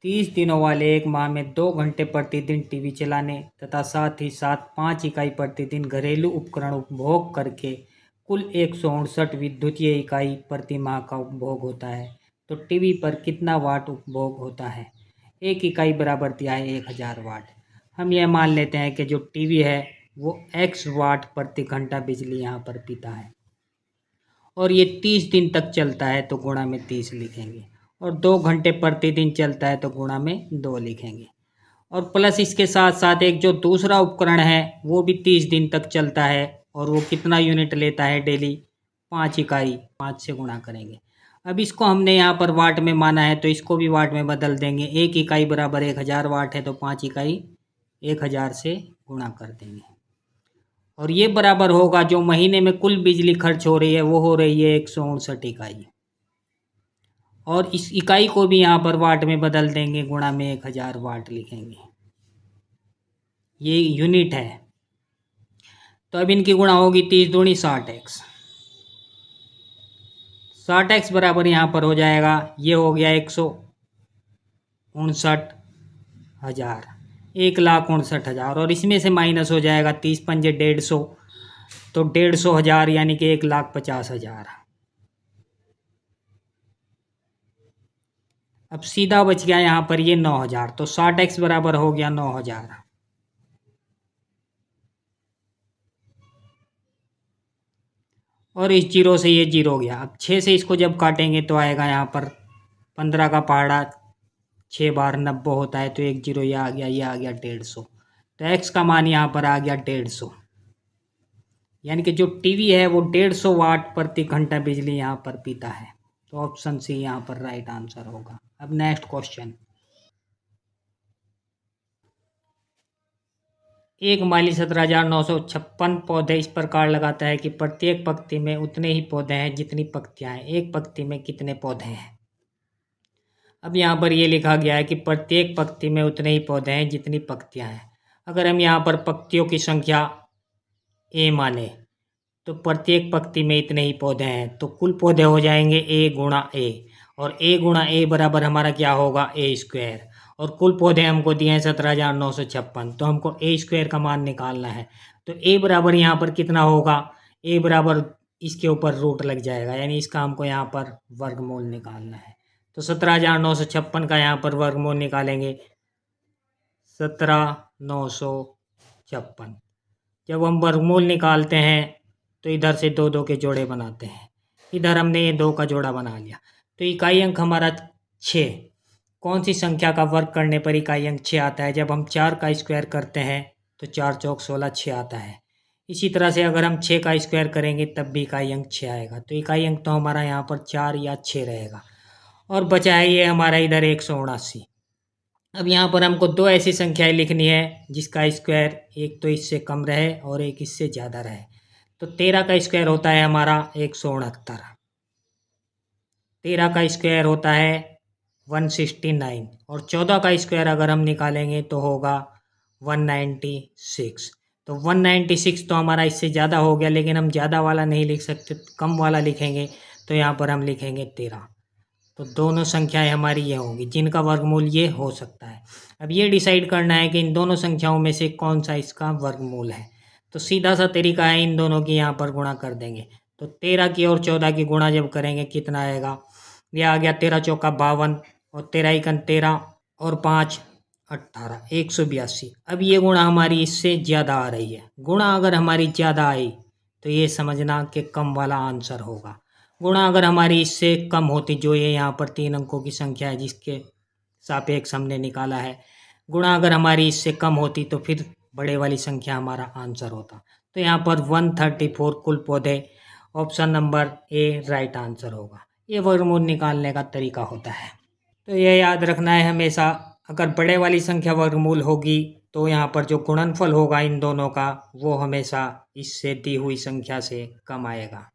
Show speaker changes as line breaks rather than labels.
30 दिनों वाले एक माह में 2 घंटे प्रतिदिन टीवी चलाने तथा साथ ही साथ 5 इकाई प्रतिदिन घरेलू उपकरण उपभोग करके कुल 159 विद्युतीय इकाई प्रति माह का उपभोग होता है। तो टीवी पर कितना वाट उपभोग होता है? एक इकाई बराबर दिया है 1000 वाट। हम यह मान लेते हैं कि जो टीवी है वो x वाट प्रति घंटा बिजली यहाँ पर पीता है और ये 30 दिन तक चलता है तो गुणा में 30 लिखेंगे, और 2 घंटे प्रतिदिन चलता है तो गुणा में 2 लिखेंगे, और प्लस इसके साथ साथ एक जो दूसरा उपकरण है वो भी 30 दिन तक चलता है और वो कितना यूनिट लेता है डेली? 5 इकाई। 5 से गुणा करेंगे। अब इसको हमने यहाँ पर वाट में माना है तो इसको भी वाट में बदल देंगे। एक इकाई बराबर 1000 वाट है तो 5 इकाई 1000 से गुणा कर देंगे, और ये बराबर होगा जो महीने में कुल बिजली खर्च हो रही है वो हो रही है 159 इकाई, और इस इकाई को भी यहाँ पर वाट में बदल देंगे, गुणा में 1000 वाट लिखेंगे। ये यूनिट है। तो अब इनकी गुणा होगी 30 दूनी 60x। 60x बराबर यहाँ पर हो जाएगा, ये हो गया 159,000, 1,59,000, और इसमें से माइनस हो जाएगा 30 पंजे 150, तो 150,000 यानी कि 1,50,000। अब सीधा बच गया यहाँ पर ये 9,000, तो 60x बराबर हो गया 9,000। और इस जीरो से ये जीरो गया। अब 6 से इसको जब काटेंगे तो आएगा यहाँ पर 15 का पहाड़ा 6 बार 90 होता है, तो एक जीरो ये आ गया, ये आ गया 150। तो x का मान यहाँ पर आ गया 150, यानी कि जो टीवी है वो 150 वाट प्रति घंटा बिजली यहाँ पर पीता है। तो ऑप्शन सी यहाँ पर राइट आंसर होगा। अब नेक्स्ट क्वेश्चन। एक माली 17,956 पौधे इस प्रकार लगाता है कि प्रत्येक पंक्ति में उतने ही पौधे हैं जितनी पंक्तियां हैं। एक पंक्ति में कितने पौधे हैं? अब यहाँ पर ये लिखा गया है कि प्रत्येक पंक्ति में उतने ही पौधे हैं जितनी पंक्तियां हैं। अगर हम यहाँ पर पंक्तियों की संख्या ए माने तो प्रत्येक पंक्ति में इतने ही पौधे हैं, तो कुल पौधे हो जाएंगे ए गुणा ए, और ए गुणा ए बराबर हमारा क्या होगा? ए स्क्वायर, और कुल पौधे हमको दिए हैं 17,956, तो हमको ए स्क्वायर का मान निकालना है। तो ए बराबर यहाँ पर कितना होगा? ए बराबर इसके ऊपर रूट लग जाएगा, यानी इसका हमको यहाँ पर वर्गमूल निकालना है। तो 17,956 का यहाँ पर वर्गमूल निकालेंगे, 17,956। जब हम वर्गमूल निकालते हैं तो इधर से 2 2 के जोड़े बनाते हैं, इधर हमने ये 2 का जोड़ा बना लिया। तो इकाई अंक हमारा 6। कौन सी संख्या का वर्ग करने पर इकाई अंक 6 आता है? जब हम 4 का स्क्वायर करते हैं तो 4 चौक 16 6 आता है। इसी तरह से अगर हम 6 का स्क्वायर करेंगे तब भी इकाई अंक 6 आएगा। तो इकाई अंक तो हमारा यहाँ पर 4 या 6 रहेगा, और बचा है ये हमारा इधर 179। अब यहाँ पर हमको 2 ऐसी संख्याएं लिखनी है जिसका स्क्वायर एक तो इससे कम रहे और एक इससे ज़्यादा रहे। तो 13 का स्क्वायर होता है हमारा 169, 13 का स्क्वायर होता है 169, और 14 का स्क्वायर अगर हम निकालेंगे तो होगा 196। तो 196 तो हमारा इससे ज़्यादा हो गया, लेकिन हम ज़्यादा वाला नहीं लिख सकते, कम वाला लिखेंगे। तो यहाँ पर हम लिखेंगे 13। तो दोनों संख्याएं हमारी ये होंगी जिनका वर्गमूल ये हो सकता है। अब ये डिसाइड करना है कि इन दोनों संख्याओं में से कौन सा इसका वर्गमूल है। तो सीधा सा तरीका है, इन दोनों की यहाँ पर गुणा कर देंगे। तो 13 की और 14 की गुणा जब करेंगे कितना आएगा? ये आ गया 13 चौका 52, और 13 एकन 13, और 5 18, 182। अब ये गुणा हमारी इससे ज़्यादा आ रही है। गुणा अगर हमारी ज़्यादा आई तो ये समझना कि कम वाला आंसर होगा। गुणा अगर हमारी इससे कम होती, जो ये यहाँ पर 3 अंकों की संख्या है जिसके सापेक्ष हमने निकाला है, गुणा अगर हमारी इससे कम होती तो फिर बड़े वाली संख्या हमारा आंसर होता। तो यहाँ पर 134 कुल पौधे, option number A right answer होगा। ये वर्गमूल निकालने का तरीका होता है। तो ये याद रखना है हमेशा, अगर बड़े वाली संख्या वर्गमूल होगी तो यहाँ पर जो गुणनफल होगा इन दोनों का वो हमेशा इससे दी हुई संख्या से कम आएगा।